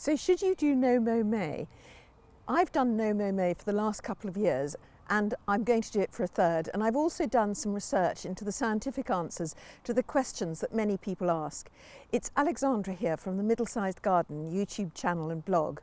So should you do No Mow May? I've done No Mow May for the last couple of years and I'm going to do it for a third, and I've also done some research into the scientific answers to the questions that many people ask. It's Alexandra here from the Middle-Sized Garden YouTube channel and blog,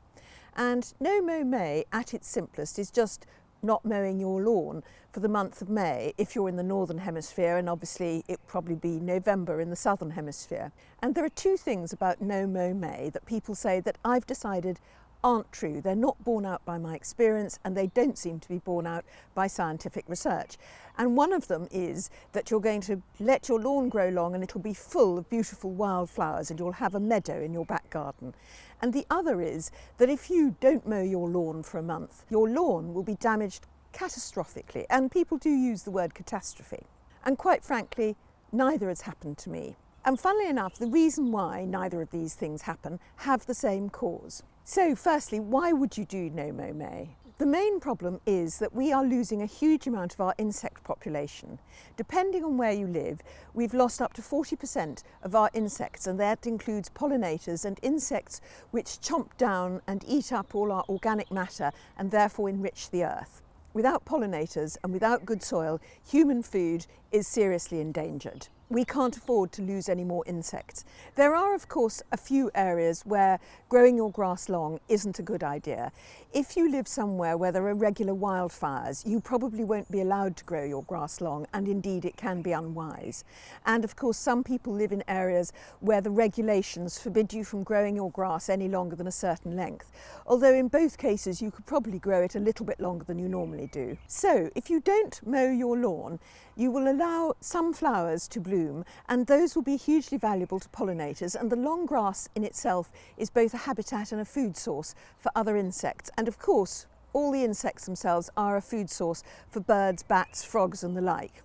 and No Mow May at its simplest is just not mowing your lawn for the month of May if you're in the northern hemisphere, and obviously it would probably be November in the southern hemisphere. And there are two things about No Mow May that people say that I've decided aren't true. They're not borne out by my experience, and they don't seem to be borne out by scientific research. And one of them is that you're going to let your lawn grow long and it'll be full of beautiful wildflowers and you'll have a meadow in your back garden. And the other is that if you don't mow your lawn for a month, your lawn will be damaged catastrophically. And people do use the word catastrophe. And quite frankly, neither has happened to me. And funnily enough, the reason why neither of these things happen have the same cause. So firstly, why would you do No Mow May? The main problem is that we are losing a huge amount of our insect population. Depending on where you live, we've lost up to 40% of our insects, and that includes pollinators and insects which chomp down and eat up all our organic matter and therefore enrich the earth. Without pollinators and without good soil, human food is seriously endangered. We can't afford to lose any more insects. There are, of course, a few areas where growing your grass long isn't a good idea. If you live somewhere where there are regular wildflowers, you probably won't be allowed to grow your grass long, and indeed it can be unwise. And of course, some people live in areas where the regulations forbid you from growing your grass any longer than a certain length, although in both cases you could probably grow it a little bit longer than you normally do. So if you don't mow your lawn, you will allow some flowers to bloom, and those will be hugely valuable to pollinators, and the long grass in itself is both a habitat and a food source for other insects. And of course, all the insects themselves are a food source for birds, bats, frogs and the like.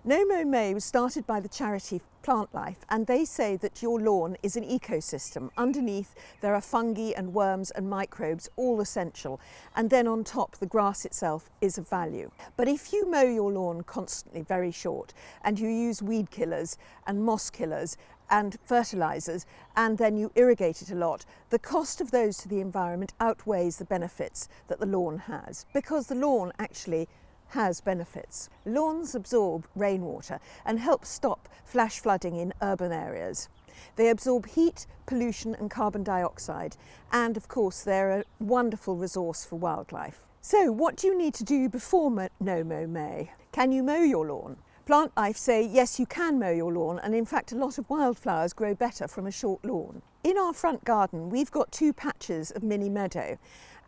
No Mow May was started by the charity Plant Life, and they say that your lawn is an ecosystem. Underneath there are fungi and worms and microbes, all essential, and then on top the grass itself is of value. But if you mow your lawn constantly very short and you use weed killers and moss killers and fertilisers, and then you irrigate it a lot, the cost of those to the environment outweighs the benefits that the lawn has, because the lawn actually has benefits. Lawns absorb rainwater and help stop flash flooding in urban areas. They absorb heat, pollution and carbon dioxide, and of course they're a wonderful resource for wildlife. So what do you need to do before No Mow May? Can you mow your lawn? Plant Life say yes, you can mow your lawn, and in fact a lot of wildflowers grow better from a short lawn. In our front garden we've got 2 patches of mini meadow,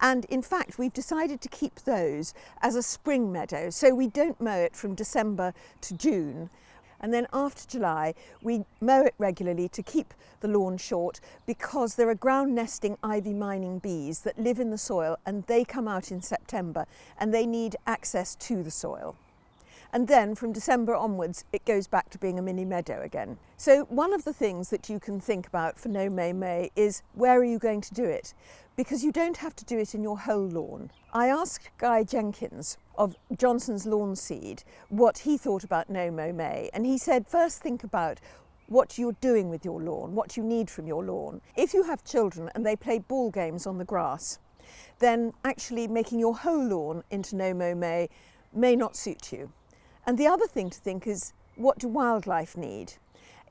and in fact we've decided to keep those as a spring meadow, so we don't mow it from December to June, and then after July we mow it regularly to keep the lawn short, because there are ground nesting ivy mining bees that live in the soil, and they come out in September and they need access to the soil. And then from December onwards it goes back to being a mini meadow again. So one of the things that you can think about for No Mow May is, where are you going to do it? Because you don't have to do it in your whole lawn. I asked Guy Jenkins of Johnson's Lawn Seed what he thought about No Mow May, and he said first think about what you're doing with your lawn, what you need from your lawn. If you have children and they play ball games on the grass, then actually making your whole lawn into No Mow may not suit you. And the other thing to think is, what do wildlife need?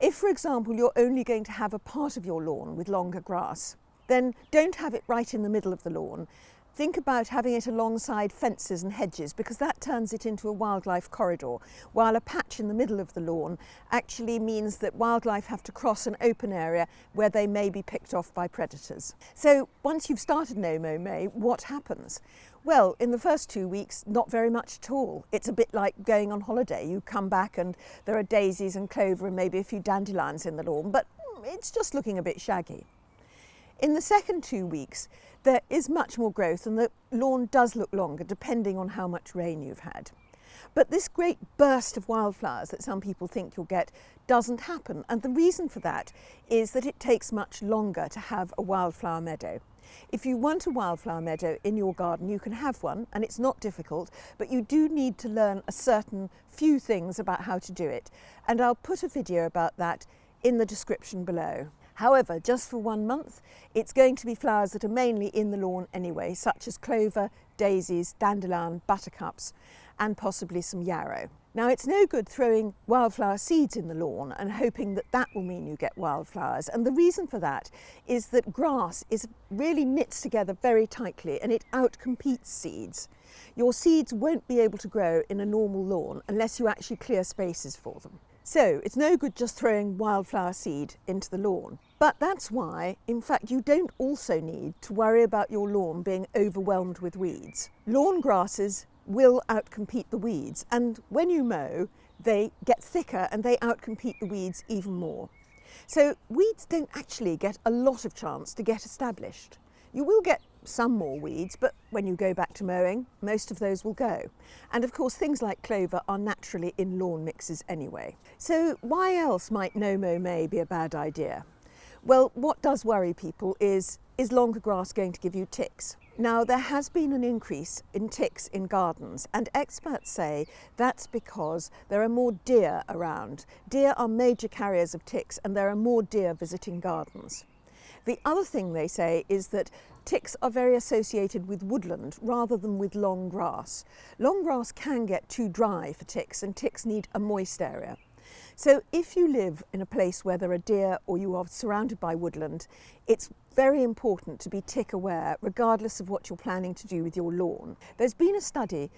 If, for example, you're only going to have a part of your lawn with longer grass, then don't have it right in the middle of the lawn. Think about having it alongside fences and hedges, because that turns it into a wildlife corridor, while a patch in the middle of the lawn actually means that wildlife have to cross an open area where they may be picked off by predators. So once you've started No Mow May, what happens? Well, in the first 2 weeks, not very much at all. It's a bit like going on holiday. You come back and there are daisies and clover and maybe a few dandelions in the lawn, but it's just looking a bit shaggy. In the second 2 weeks, there is much more growth and the lawn does look longer depending on how much rain you've had. But this great burst of wildflowers that some people think you'll get doesn't happen, and the reason for that is that it takes much longer to have a wildflower meadow. If you want a wildflower meadow in your garden, you can have one, and it's not difficult, but you do need to learn a certain few things about how to do it, and I'll put a video about that in the description below. However, just for 1 month, it's going to be flowers that are mainly in the lawn anyway, such as clover, daisies, dandelion, buttercups, and possibly some yarrow. Now, it's no good throwing wildflower seeds in the lawn and hoping that that will mean you get wildflowers. And the reason for that is that grass really knits together very tightly and it outcompetes seeds. Your seeds won't be able to grow in a normal lawn unless you actually clear spaces for them. So it's no good just throwing wildflower seed into the lawn. But that's why, in fact, you don't also need to worry about your lawn being overwhelmed with weeds. Lawn grasses will outcompete the weeds, and when you mow, they get thicker and they outcompete the weeds even more. So weeds don't actually get a lot of chance to get established. You will get some more weeds, but when you go back to mowing, most of those will go. And of course, things like clover are naturally in lawn mixes anyway. So why else might No Mow May be a bad idea? Well, what does worry people is longer grass going to give you ticks? Now, there has been an increase in ticks in gardens, and experts say that's because there are more deer around. Deer are major carriers of ticks, and there are more deer visiting gardens. The other thing they say is that ticks are very associated with woodland rather than with long grass. Long grass can get too dry for ticks, and ticks need a moist area. So if you live in a place where there are deer or you are surrounded by woodland, it's very important to be tick aware regardless of what you're planning to do with your lawn. There's been a study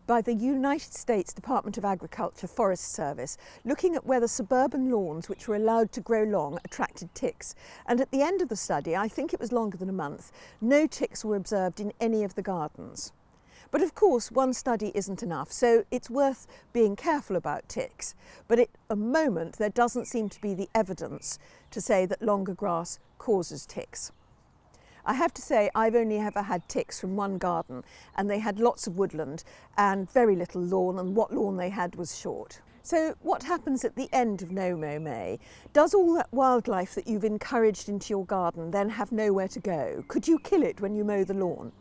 by the United States Department of Agriculture Forest Service looking at whether suburban lawns which were allowed to grow long attracted ticks. And at the end of the study, I think it was longer than a month, no ticks were observed in any of the gardens. But of course, one study isn't enough, so it's worth being careful about ticks. But at the moment, there doesn't seem to be the evidence to say that longer grass causes ticks. I have to say, I've only ever had ticks from one garden, and they had lots of woodland and very little lawn, and what lawn they had was short. So what happens at the end of No Mow May? Does all that wildlife that you've encouraged into your garden then have nowhere to go? Could you kill it when you mow the lawn?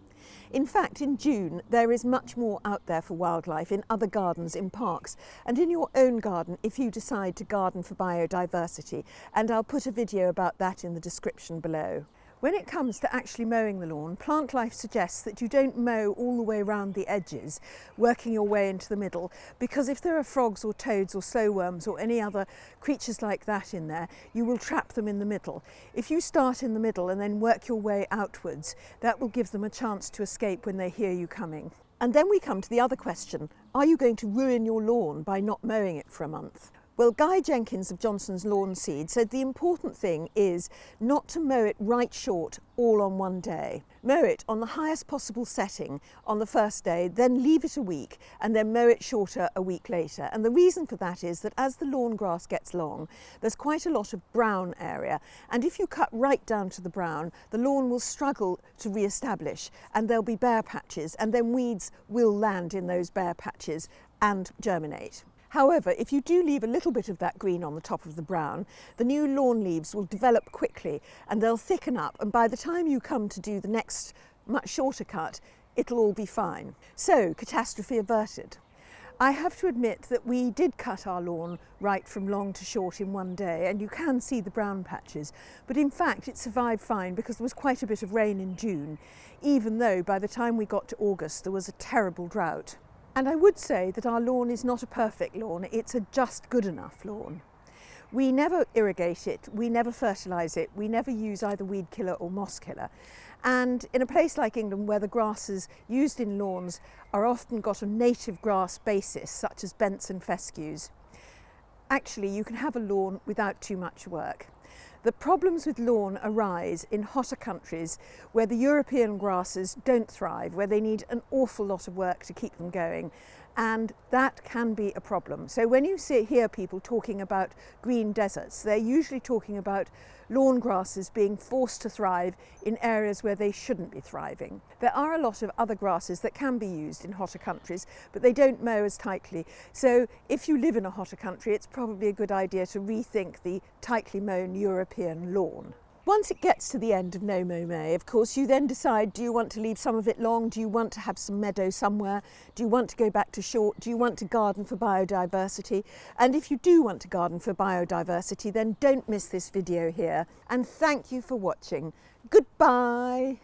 In fact, in June, there is much more out there for wildlife in other gardens, in parks, and in your own garden if you decide to garden for biodiversity. And I'll put a video about that in the description below. When it comes to actually mowing the lawn, Plant Life suggests that you don't mow all the way around the edges, working your way into the middle, because if there are frogs or toads or slowworms or any other creatures like that in there, you will trap them in the middle. If you start in the middle and then work your way outwards, that will give them a chance to escape when they hear you coming. And then we come to the other question, are you going to ruin your lawn by not mowing it for a month? Well, Guy Jenkins of Johnson's Lawn Seed said the important thing is not to mow it right short all on one day. Mow it on the highest possible setting on the first day, then leave it a week, and then mow it shorter a week later. And the reason for that is that as the lawn grass gets long, there's quite a lot of brown area. And if you cut right down to the brown, the lawn will struggle to re-establish, and there'll be bare patches, and then weeds will land in those bare patches and germinate. However, if you do leave a little bit of that green on the top of the brown, the new lawn leaves will develop quickly and they'll thicken up, and by the time you come to do the next much shorter cut, it'll all be fine. So, catastrophe averted. I have to admit that we did cut our lawn right from long to short in one day, and you can see the brown patches, but in fact it survived fine because there was quite a bit of rain in June, even though by the time we got to August there was a terrible drought. And I would say that our lawn is not a perfect lawn, it's a just good enough lawn. We never irrigate it, we never fertilise it, we never use either weed killer or moss killer. And in a place like England where the grasses used in lawns are often got a native grass basis, such as bents and fescues, actually you can have a lawn without too much work. The problems with lawn arise in hotter countries where the European grasses don't thrive, where they need an awful lot of work to keep them going, and that can be a problem. So when you hear people talking about green deserts, they're usually talking about lawn grasses being forced to thrive in areas where they shouldn't be thriving. There are a lot of other grasses that can be used in hotter countries, but they don't mow as tightly. So if you live in a hotter country, it's probably a good idea to rethink the tightly mown European lawn. Once it gets to the end of No Mow May, of course, you then decide, do you want to leave some of it long? Do you want to have some meadow somewhere? Do you want to go back to short? Do you want to garden for biodiversity? And if you do want to garden for biodiversity, then don't miss this video here. And thank you for watching. Goodbye.